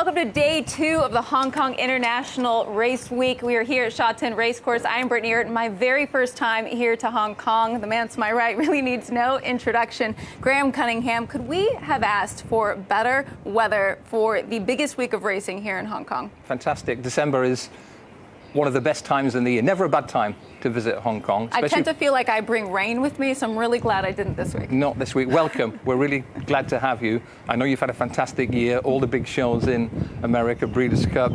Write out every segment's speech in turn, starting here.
welcome to day 2 of the Hong Kong International Race Week. We are here at Sha Tin Racecourse. I am Brittany Earton, my very first time here to Hong Kong. The man to my right really needs no introduction. Graham Cunningham, could we have asked for better weather for the biggest week of racing here in Hong Kong? Fantastic. December is one of the best times in the year. Never a bad time to visit Hong Kong. I tend to feel like I bring rain with me, so I'm really glad I didn't this week. Not this week. Welcome. We're really glad to have you. I know you've had a fantastic year. All the big shows in America, Breeders' Cup,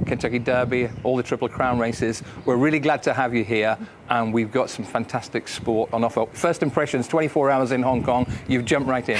Kentucky Derby, all the Triple Crown races. We're really glad to have you here, and we've got some fantastic sport on offer. First impressions, 24 hours in Hong Kong. You've jumped right in.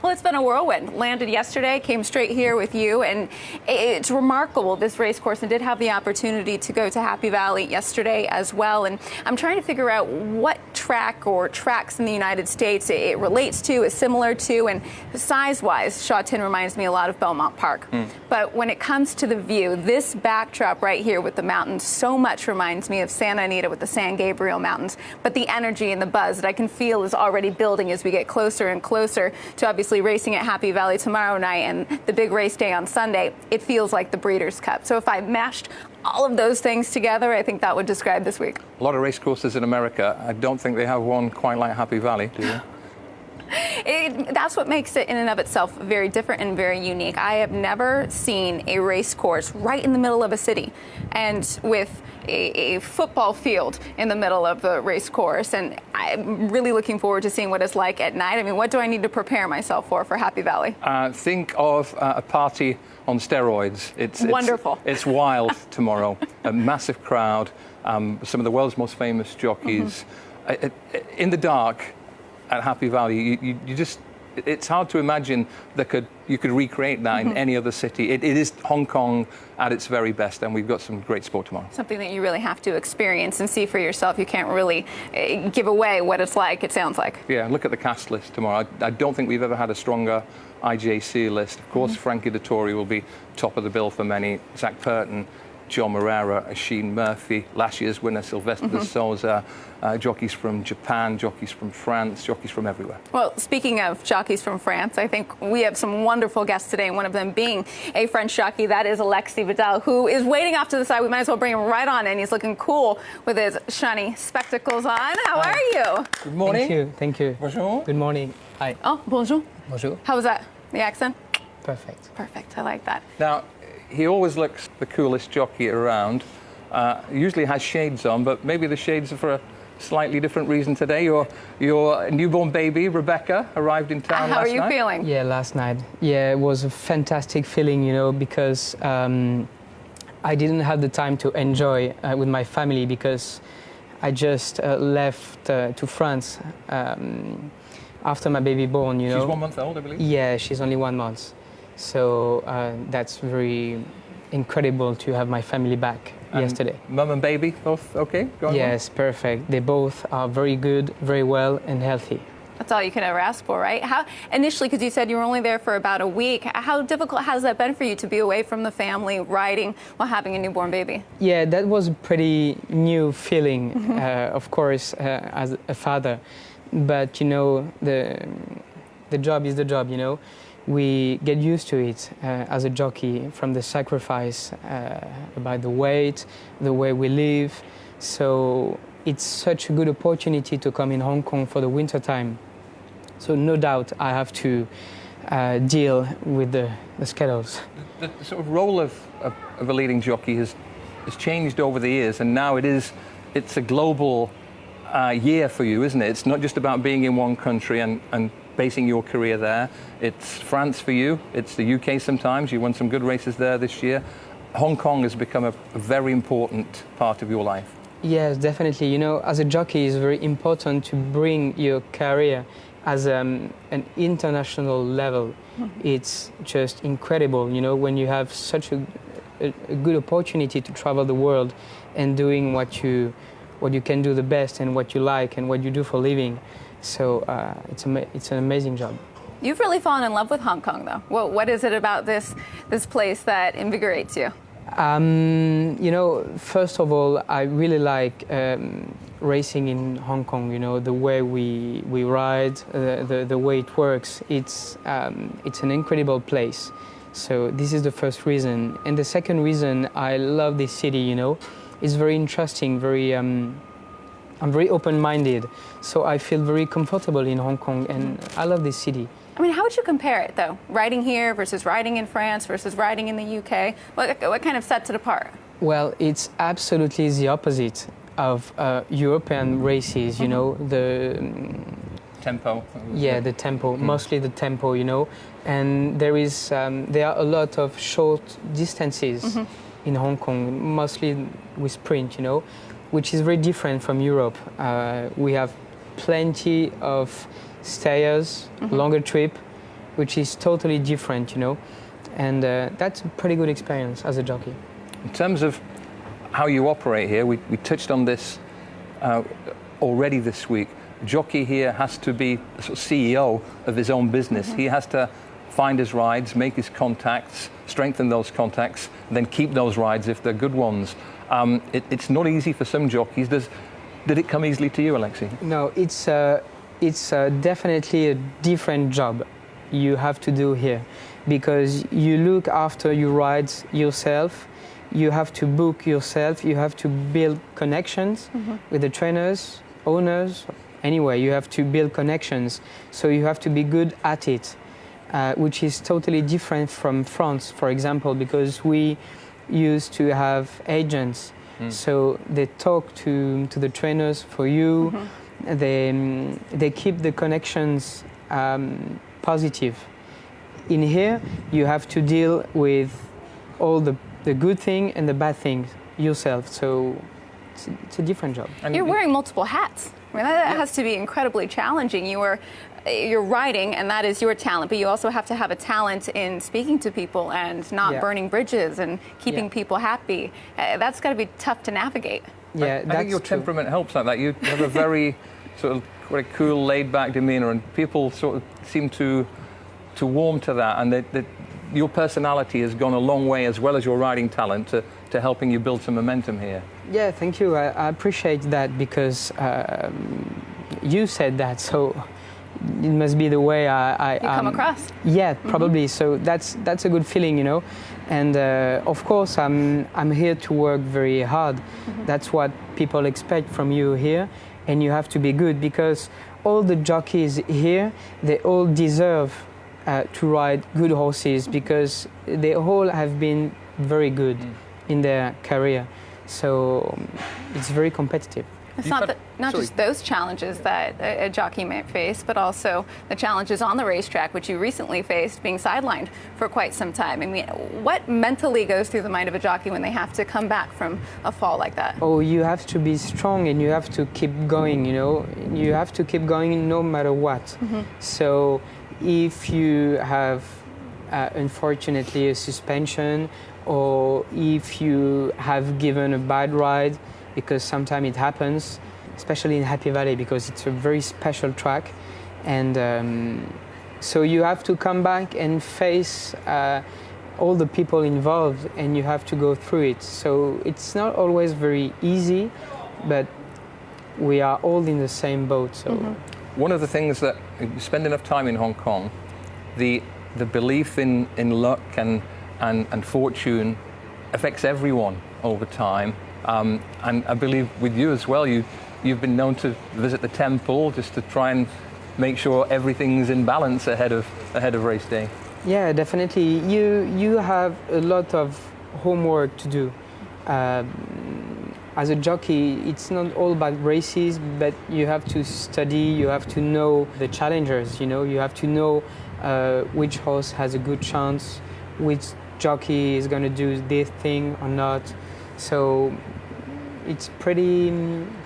Well, it's been a whirlwind. Landed yesterday, came straight here with you, and it's remarkable, this race course, and did have the opportunity to go to Happy Valley yesterday as well. And I'm trying to figure out what track or tracks in the United States it relates to, is similar to, and size-wise, Sha Tin reminds me a lot of Belmont Park. But when it comes to the view, this backdrop right here with the mountains so much reminds me of Santa Anita with the San Gabriel Mountains. But the energy and the buzz that I can feel is already building as we get closer and closer to obviously racing at Happy Valley tomorrow night and the big race day on Sunday. It feels like the Breeders' Cup. So if I mashed all of those things together, I think that would describe this week. A lot of race courses in America. I don't think they have one quite like Happy Valley, do you? That's what makes it in and of itself very different and very unique. I have never seen a race course right in the middle of a city and with a football field in the middle of the race course. And I'm really looking forward to seeing what it's like at night. I mean, what do I need to prepare myself for Happy Valley? Think of a party on steroids. It's wonderful. It's wild tomorrow. A massive crowd, some of the world's most famous jockeys. In the dark at Happy Valley, you just, it's hard to imagine that you could recreate that in any other city. It is Hong Kong at its very best, and we've got some great sport tomorrow. Something that you really have to experience and see for yourself. You can't really give away what it's like, it sounds like. Yeah, look at the cast list tomorrow. I don't think we've ever had a stronger IJC list. Of course, Frankie Dettori will be top of the bill for many. Zach Purton, John Moreira, Oisin Murphy, last year's winner Sylvester de Souza, jockeys from Japan, jockeys from France, jockeys from everywhere. Well, speaking of jockeys from France, I think we have some wonderful guests today, one of them being a French jockey. That is Alexis Vidal, who is waiting off to the side. We might as well bring him right on, and he's looking cool with his shiny spectacles on. How are you? Good morning. Thank you. Bonjour. Good morning. Hi. Oh, bonjour. Bonjour. How was that? The accent? Perfect. Perfect. I like that. Now, he always looks the coolest jockey around. Usually has shades on, but maybe the shades are for a slightly different reason today. Your newborn baby, Rebecca, arrived in town last night. How are you feeling? Yeah, last night. Yeah, it was a fantastic feeling, because I didn't have the time to enjoy with my family because I just left to France after my baby born, She's 1 month old, I believe? Yeah, she's only 1 month. So that's very incredible to have my family back yesterday. Mum and baby both okay? Yes, perfect. They both are very good, very well, and healthy. That's all you can ever ask for, right? How initially, because you said you were only there for about a week, how difficult has that been for you to be away from the family, riding while having a newborn baby? Yeah, that was a pretty new feeling, of course, as a father. But the job is the job. We get used to it as a jockey, from the sacrifice, about the weight, the way we live. So it's such a good opportunity to come in Hong Kong for the winter time. So no doubt I have to deal with the schedules. The sort of role of a leading jockey has changed over the years, and now it's a global year for you, isn't it? It's not just about being in one country and basing your career there. It's France for you. It's the UK sometimes. You won some good races there this year. Hong Kong has become a very important part of your life. Yes, definitely. As a jockey, it's very important to bring your career as an international level. It's just incredible, when you have such a good opportunity to travel the world and doing what you can do the best and what you like and what you do for a living. So it's an amazing job. You've really fallen in love with Hong Kong, though. What is it about this place that invigorates you? First of all, I really like racing in Hong Kong. The way we ride, the way it works. It's an incredible place. So this is the first reason. And the second reason I love this city, you know, it's very interesting, I'm very open-minded, so I feel very comfortable in Hong Kong, and I love this city. I mean, how would you compare it, though? Riding here versus riding in France versus riding in the UK? What kind of sets it apart? Well, it's absolutely the opposite of European races, you know, the Tempo. yeah, the tempo, mostly the tempo, you know, and there are a lot of short distances in Hong Kong, mostly with sprint, you know, which is very different from Europe. We have plenty of stayers, longer trip, which is totally different, you know, and that's a pretty good experience as a jockey. In terms of how you operate here, we touched on this already this week. Jockey here has to be the sort of CEO of his own business. He has to find his rides, make his contacts, strengthen those contacts, and then keep those rides if they're good ones. It's not easy for some jockeys. Did it come easily to you, Alexei? No, it's definitely a different job you have to do here, because you look after your rides yourself, you have to book yourself, you have to build connections with the trainers, owners. Anyway, you have to build connections, so you have to be good at it, which is totally different from France, for example, because we used to have agents, so they talk to the trainers for you, they keep the connections positive. In here, you have to deal with all the good thing and the bad things yourself, so it's a different job. And you're wearing multiple hats. I mean, that has to be incredibly challenging. You're riding, and that is your talent, but you also have to have a talent in speaking to people and not burning bridges and keeping people happy. That's got to be tough to navigate. Yeah, I think your temperament helps like that. You have a very sort of quite a cool, laid-back demeanor, and people sort of seem to warm to that, and that your personality has gone a long way, as well as your riding talent, to helping you build some momentum here. Yeah, thank you. I appreciate that, because you said that, so it must be the way I come across. Yeah, probably. So that's a good feeling, you know. And of course, I'm here to work very hard. That's what people expect from you here, and you have to be good, because all the jockeys here, they all deserve to ride good horses, because they all have been very good in their career. So it's very competitive. It's not just those challenges that a jockey might face, but also the challenges on the racetrack, which you recently faced, being sidelined for quite some time. I mean, what mentally goes through the mind of a jockey when they have to come back from a fall like that? Oh, you have to be strong, and you have to keep going, you know. You have to keep going no matter what. So if you have, unfortunately, a suspension, or if you have given a bad ride, because sometimes it happens, especially in Happy Valley, because it's a very special track, and so you have to come back and face all the people involved, and you have to go through it. So it's not always very easy, but we are all in the same boat. So one of the things that you spend enough time in Hong Kong, the belief in luck and fortune affects everyone over time. And I believe with you as well, you've been known to visit the temple just to try and make sure everything's in balance ahead of race day. Yeah, definitely. You have a lot of homework to do. As a jockey, it's not all about races, but you have to study, you have to know the challengers, you know, you have to know which horse has a good chance, which jockey is going to do this thing or not. So it's pretty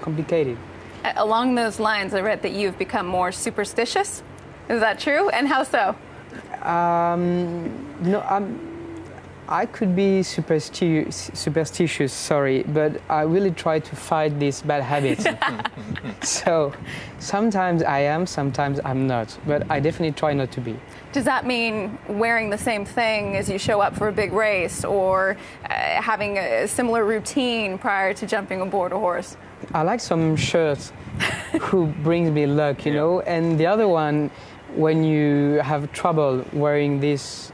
complicated. Along those lines, I read that you've become more superstitious. Is that true? And how so? No, I could be superstitious, sorry, but I really try to fight this bad habit. So sometimes I am, sometimes I'm not, but I definitely try not to be. Does that mean wearing the same thing as you show up for a big race, or having a similar routine prior to jumping aboard a horse? I like some shirts who brings me luck, you know, and the other one, when you have trouble wearing this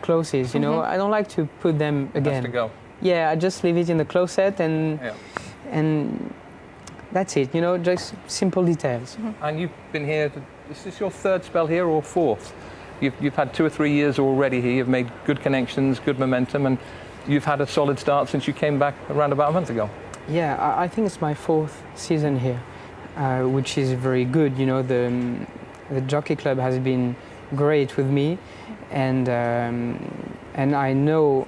clothes. You know, I don't like to put them It again. has to go. Yeah, I just leave it in the closet Yeah. and that's it. You know, just simple details. And you've been here, is this your third spell here or fourth? You've had 2 or 3 years already here, you've made good connections, good momentum, and you've had a solid start since you came back around about a month ago. Yeah, I think it's my 4th season here, which is very good. You know, the Jockey Club has been great with me, and I know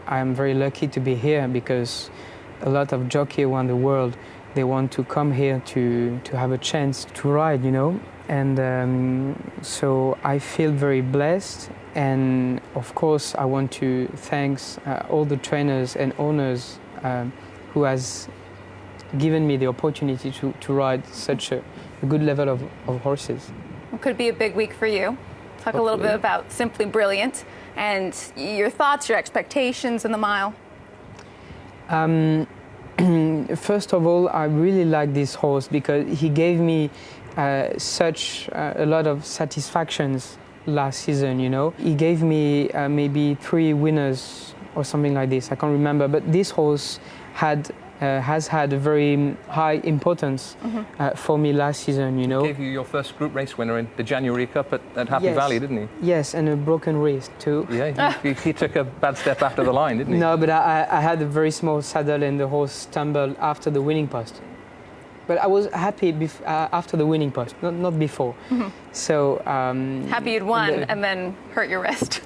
I'm very lucky to be here because a lot of jockeys around the world, they want to come here to have a chance to ride, you know, and so I feel very blessed. And of course, I want to thank all the trainers and owners who has given me the opportunity to ride such a good level of horses. It could be a big week for you. Talk a little bit about Simply Brilliant and your thoughts, your expectations in the mile. First of all, I really like this horse because he gave me such a lot of satisfactions last season, you know. He gave me maybe 3 winners or something like this, I can't remember, but this horse has had a very high importance for me last season, you know. He gave you your first group race winner in the January Cup at Happy Yes. Valley, didn't he? Yes, and a broken wrist too. Yeah, he took a bad step after the line, didn't he? No, but I had a very small saddle and the horse stumbled after the winning post. But I was happy after the winning post, not before. So Happy you'd won and then hurt your wrist.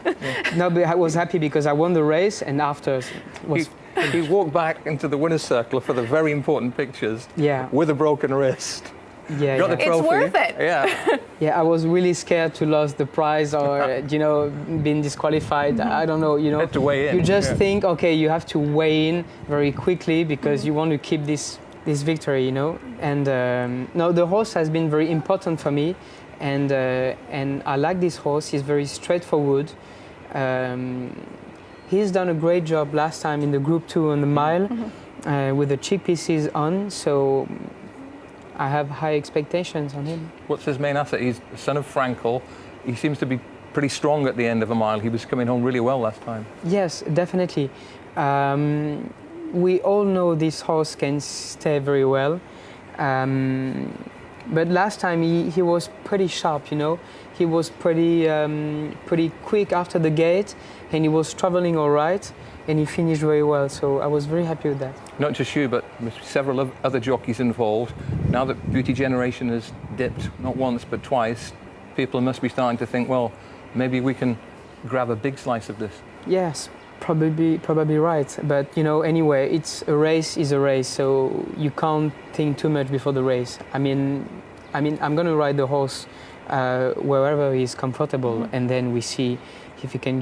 no, but I was happy because I won the race and after was He walked back into the winner's circle for the very important pictures yeah with a broken wrist. yeah Got yeah. the trophy. It's worth it. Yeah. Yeah, I was really scared to lose the prize or you know being disqualified. I don't know, you know. Had to weigh in. You just Yeah. think, okay, you have to weigh in very quickly because you want to keep this victory, you know. And no, the horse has been very important for me, and I like this horse. He's very straightforward. He's done a great job last time in the Group 2 on the mile with the cheek pieces on, so I have high expectations on him. What's his main asset? He's the son of Frankel. He seems to be pretty strong at the end of a mile. He was coming home really well last time. Yes, definitely. We all know this horse can stay very well. But last time he was pretty sharp, you know. He was pretty quick after the gate, and he was traveling all right, and he finished very well. So I was very happy with that. Not just you, but several other jockeys involved. Now that Beauty Generation has dipped not once but twice, people must be starting to think, well, maybe we can grab a big slice of this. Yes, probably right. But you know, anyway, it's a race is a race, so you can't think too much before the race. I mean, I'm going to ride the horse wherever he's comfortable, and then we see if he can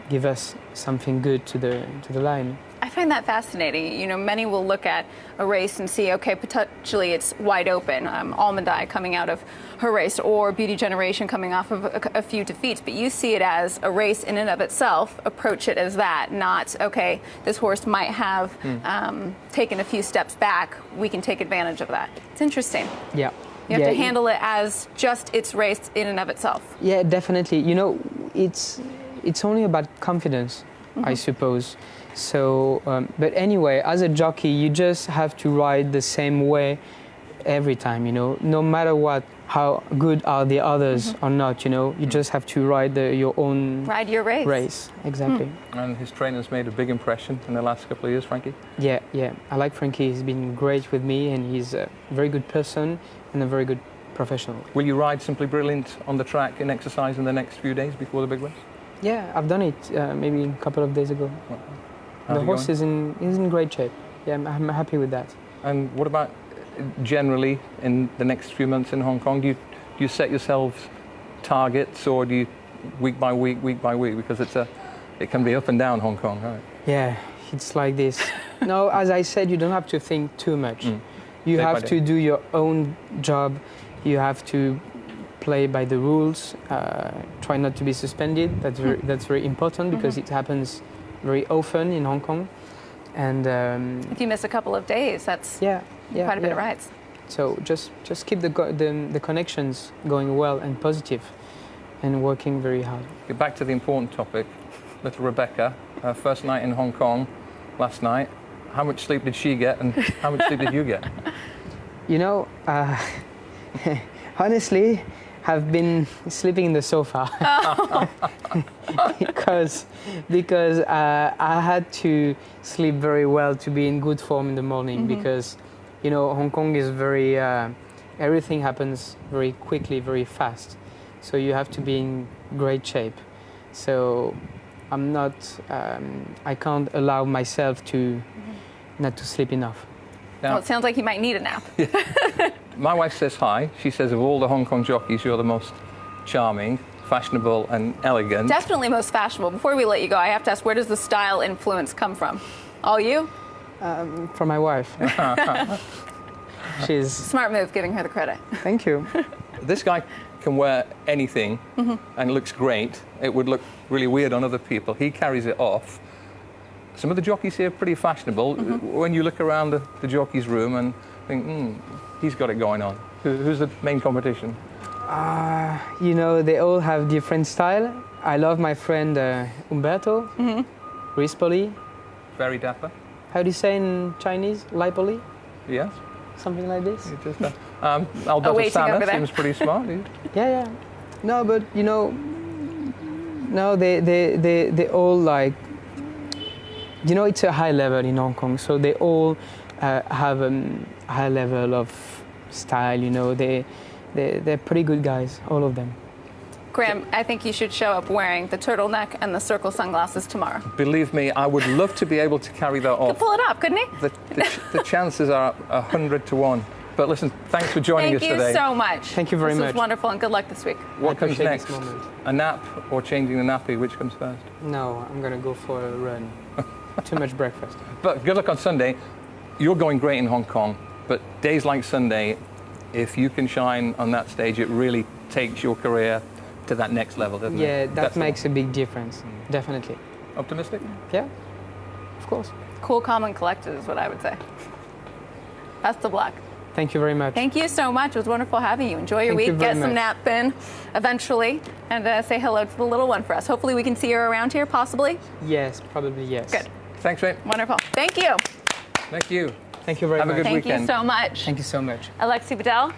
give us something good to the line. I find that fascinating. You know, many will look at a race and see, okay, potentially it's wide open. Almond Eye coming out of her race, or Beauty Generation coming off of a few defeats. But you see it as a race in and of itself. Approach it as that, not, okay, this horse might have taken a few steps back. We can take advantage of that. It's interesting. Yeah. You have to handle it as just its race in and of itself. Yeah, definitely. You know, it's only about confidence, I suppose. So, but anyway, as a jockey, you just have to ride the same way every time, you know, no matter what, how good are the others or not, you know, you just have to ride your own... Ride your race. Exactly. And his trainer's made a big impression in the last couple of years, Frankie? Yeah. I like Frankie. He's been great with me, and he's a very good person and a very good professional. Will you ride Simply Brilliant on the track in exercise in the next few days before the big race? Yeah, I've done it maybe a couple of days ago. How's The it horse going? is in great shape. Yeah, I'm happy with that. And what about generally in the next few months in Hong Kong? Do you set yourselves targets, or do you week by week, because it can be up and down Hong Kong, right? Yeah, it's like this. No, as I said, you don't have to think too much. You Day by have day. to do your own job. You have to play by the rules. Try not to be suspended. That's very important because it happens very often in Hong Kong. And If you miss a couple of days, that's quite quite a bit of rides. So just keep the connections going well and positive, and working very hard. Get back to the important topic. Little Rebecca, her first night in Hong Kong last night. How much sleep did she get, and how much sleep did you get? You know, honestly, I've been sleeping in the sofa because I had to sleep very well to be in good form in the morning. Because, you know, Hong Kong is very everything happens very quickly, very fast. So you have to be in great shape. So I'm not. I can't allow myself to not to sleep enough. Well, it sounds like you might need a nap. My wife says hi. She says of all the Hong Kong jockeys, you're the most charming, fashionable, and elegant. Definitely most fashionable. Before we let you go, I have to ask, where does the style influence come from? All you? From my wife. She's Smart move, giving her the credit. Thank you. This guy can wear anything and looks great. It would look really weird on other people. He carries it off. Some of the jockeys here are pretty fashionable. When you look around the jockey's room and think, he's got it going on. Who's the main competition? You know, they all have different style. I love my friend Umberto, Responsibly. Very dapper. How do you say in Chinese? Lipoli? Yes. Something like this? You just, Alberto waiting over Sana there. seems pretty smart. Yeah. No, but you know, no, they all like, you know, it's a high level in Hong Kong, so they all have a high level of style. You know, they're pretty good guys, all of them. Graham, I think you should show up wearing the turtleneck and the circle sunglasses tomorrow. Believe me, I would love to be able to carry that Could off. pull it off, couldn't he? The chances are 100 to 1. But listen, thanks for joining us Thank today. you so much. Thank you very This much. was wonderful, and good luck this week. What I comes appreciate next? this moment. A nap or changing the nappy? Which comes first? No, I'm gonna go for a run. Too much breakfast. But good luck on Sunday. You're going great in Hong Kong, but days like Sunday, if you can shine on that stage, it really takes your career to that next level, doesn't it? Yeah, that That's the makes a big difference. Definitely. one. Optimistic? Yeah, of course. Cool, calm, and collected is what I would say. Best of luck. Thank you very much. Thank you so much. It was wonderful having you. Enjoy your Thank you week. very Get some much. nap in eventually, and say hello to the little one for us. Hopefully we can see her around here, possibly. Yes, probably yes. Good. Thanks, mate. Wonderful. Thank you. Thank you. Thank you very Have a much. good Thank weekend. you so much. Thank you so much. Alexi Bedell,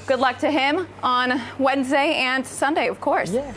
good luck to him on Wednesday and Sunday, of course. Yeah.